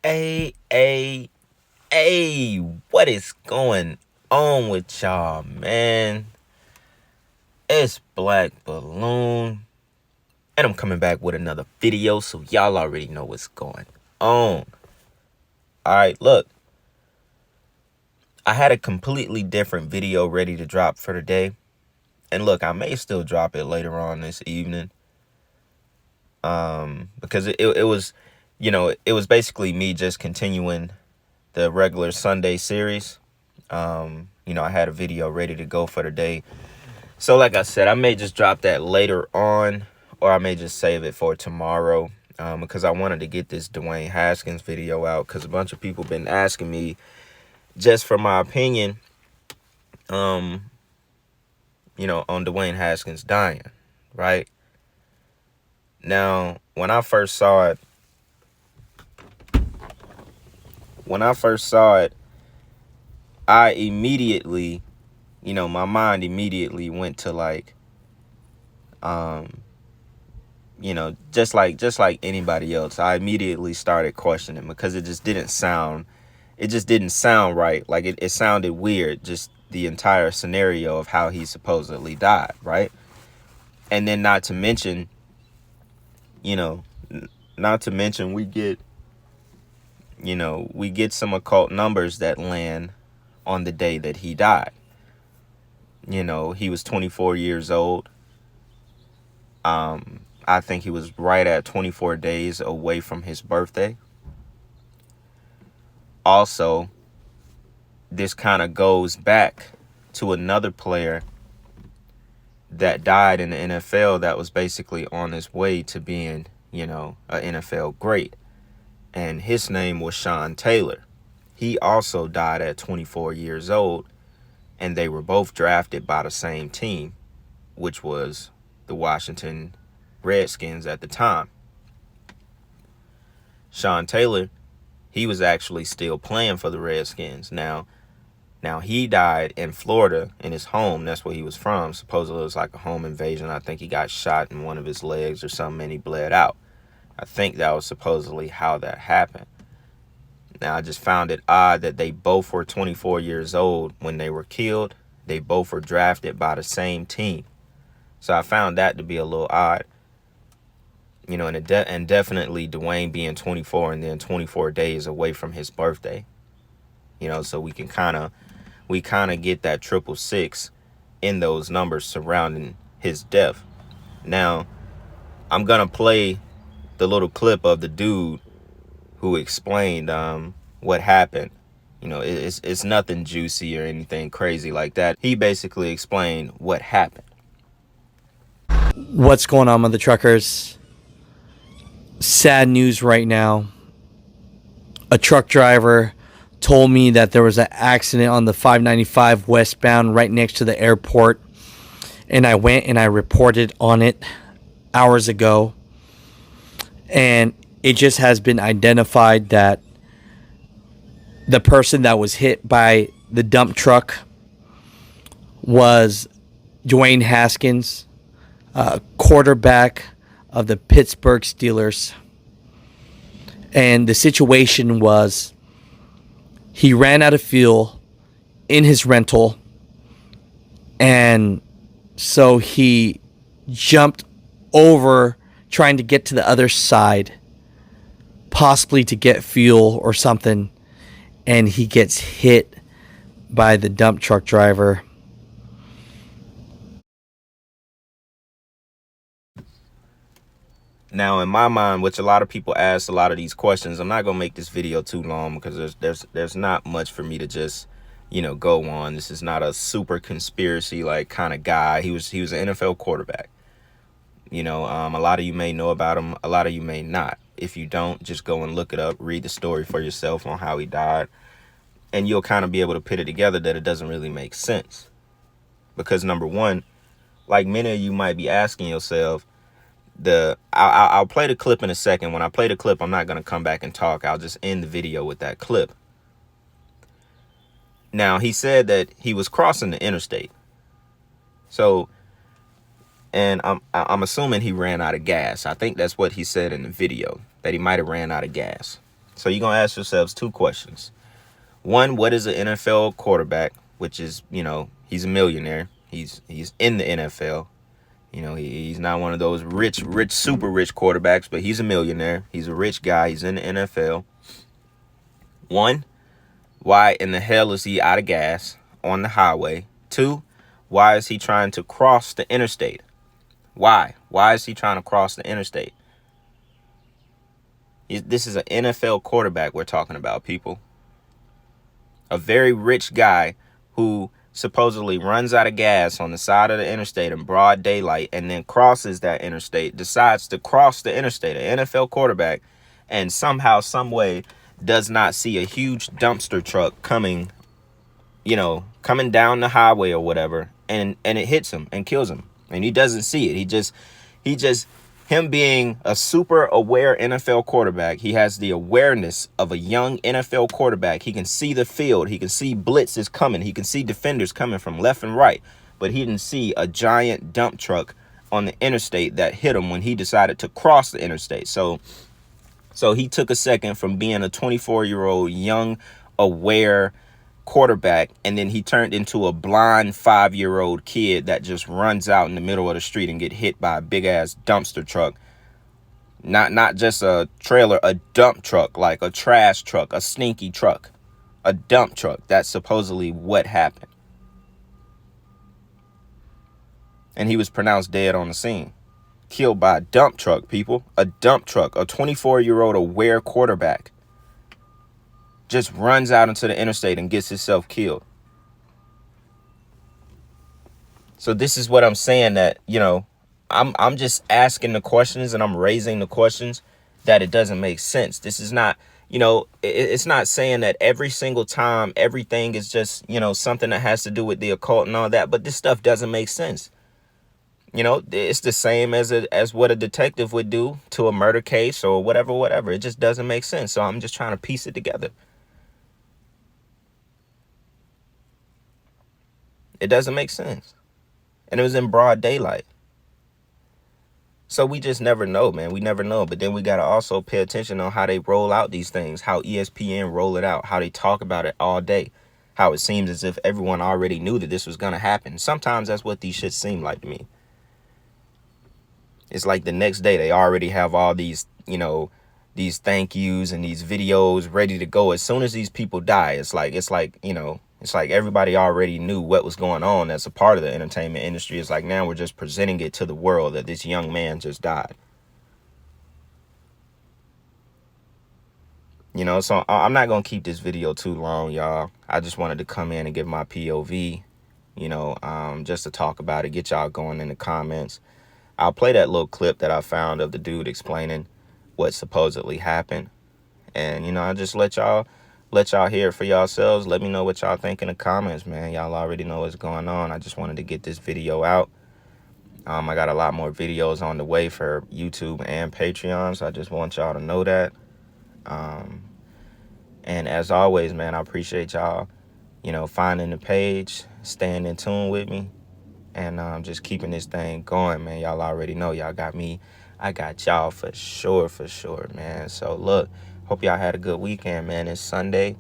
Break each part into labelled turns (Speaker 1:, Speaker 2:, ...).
Speaker 1: Hey, what is going on with y'all, man? It's Black Balloon, and I'm coming back with another video, so y'all already know what's going on. Alright, look, I had a completely different video ready to drop for today, and look, I may still drop it later on this evening, because it was, it was basically me just continuing the regular Sunday series. I had a video ready to go for the day. So like I said, I may just drop that later on, or I may just save it for tomorrow, because I wanted to get this Dwayne Haskins video out, because a bunch of people been asking me just for my opinion, on Dwayne Haskins dying, right? Now, when I first saw it, I immediately, my mind immediately went to like, just like anybody else, I immediately started questioning, because it just didn't sound right. Like it sounded weird, just the entire scenario of how he supposedly died, right? And then not to mention we get some occult numbers that land on the day that he died. He was 24 years old. I think he was right at 24 days away from his birthday. Also, this kind of goes back to another player that died in the NFL that was basically on his way to being, an NFL great. And his name was Sean Taylor. He also died at 24 years old, and they were both drafted by the same team, which was the Washington Redskins at the time. Sean Taylor, he was actually still playing for the Redskins. Now he died in Florida in his home. That's where he was from. Supposedly it was like a home invasion. I think he got shot in one of his legs or something, and he bled out. I think that was supposedly how that happened. Now, I just found it odd that they both were 24 years old when they were killed. They both were drafted by the same team. So I found that to be a little odd. And definitely Dwayne being 24 and then 24 days away from his birthday. So we kind of get that 666 in those numbers surrounding his death. Now, I'm going to play the little clip of the dude who explained what happened. It's nothing juicy or anything crazy like that. He basically explained what happened.
Speaker 2: What's going on, mother truckers? Sad news right now. A truck driver told me that there was an accident on the 595 westbound right next to the airport, and I went and I reported on it hours ago, and it just has been identified that the person that was hit by the dump truck was Dwayne Haskins, quarterback of the Pittsburgh Steelers. And the situation was he ran out of fuel in his rental, and so he jumped over trying to get to the other side, possibly to get fuel or something, and he gets hit by the dump truck driver.
Speaker 1: Now, in my mind, which a lot of people ask a lot of these questions, I'm not gonna make this video too long, because there's not much for me to just go on. This is not a super conspiracy like kind of guy. He was an NFL quarterback. A lot of you may know about him, a lot of you may not. If you don't, just go and look it up, read the story for yourself on how he died, and you'll kind of be able to put it together that it doesn't really make sense. Because number one, like many of you might be asking yourself, I'll play the clip in a second. When I play the clip, I'm not going to come back and talk. I'll just end the video with that clip. Now, he said that he was crossing the interstate. So, and I'm assuming he ran out of gas. I think that's what he said in the video, that he might have ran out of gas. So you're going to ask yourselves two questions. One, what is an NFL quarterback? Which is, he's a millionaire. He's in the NFL. He's not one of those rich, super rich quarterbacks, but he's a millionaire. He's a rich guy. He's in the NFL. One, why in the hell is he out of gas on the highway? Two, why is he trying to cross the interstate? Why? Why is he trying to cross the interstate? This is an NFL quarterback we're talking about, people. A very rich guy who supposedly runs out of gas on the side of the interstate in broad daylight and then crosses that interstate, decides to cross the interstate, an NFL quarterback, and somehow, some way does not see a huge dumpster truck coming down the highway or whatever, and it hits him and kills him. And he doesn't see it. He just him being a super aware NFL quarterback, he has the awareness of a young NFL quarterback. He can see the field. He can see blitzes coming. He can see defenders coming from left and right. But he didn't see a giant dump truck on the interstate that hit him when he decided to cross the interstate. So he took a second from being a 24-year-old young, aware quarterback, and then he turned into a blind 5-year-old kid that just runs out in the middle of the street and get hit by a big ass dumpster truck. Not just a trailer, a dump truck, like a trash truck, a stinky truck, a dump truck. That's supposedly what happened. And he was pronounced dead on the scene. Killed by a dump truck, people. A dump truck. A 24-year-old aware quarterback just runs out into the interstate and gets himself killed. So this is what I'm saying, that, I'm just asking the questions and I'm raising the questions that it doesn't make sense. This is not, it's not saying that every single time everything is just, something that has to do with the occult and all that, but this stuff doesn't make sense. It's the same as what a detective would do to a murder case or whatever. It just doesn't make sense. So I'm just trying to piece it together. It doesn't make sense. And it was in broad daylight. So we just never know, man. We never know. But then we got to also pay attention on how they roll out these things, how ESPN roll it out, how they talk about it all day, how it seems as if everyone already knew that this was going to happen. Sometimes that's what these shits seem like to me. It's like the next day they already have all these, these thank yous and these videos ready to go. As soon as these people die, it's like everybody already knew what was going on as a part of the entertainment industry. It's like now we're just presenting it to the world that this young man just died. So I'm not going to keep this video too long, y'all. I just wanted to come in and give my POV, just to talk about it, get y'all going in the comments. I'll play that little clip that I found of the dude explaining what supposedly happened. And, I'll just let y'all hear it for yourselves. Let me know what y'all think in the comments, man. Y'all already know what's going on. I just wanted to get this video out. I got a lot more videos on the way for YouTube and Patreon, so I just want y'all to know that. And as always, man, I appreciate y'all, finding the page, staying in tune with me, and just keeping this thing going, man. Y'all already know. Y'all got me. I got y'all for sure, man. So, look, hope y'all had a good weekend, man. It's Sunday.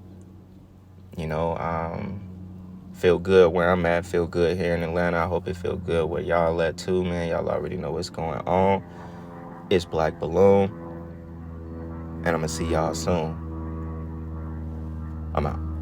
Speaker 1: Feel good where I'm at. Feel good here in Atlanta. I hope it feel good where y'all at, too, man. Y'all already know what's going on. It's Black Balloon, and I'm going to see y'all soon. I'm out.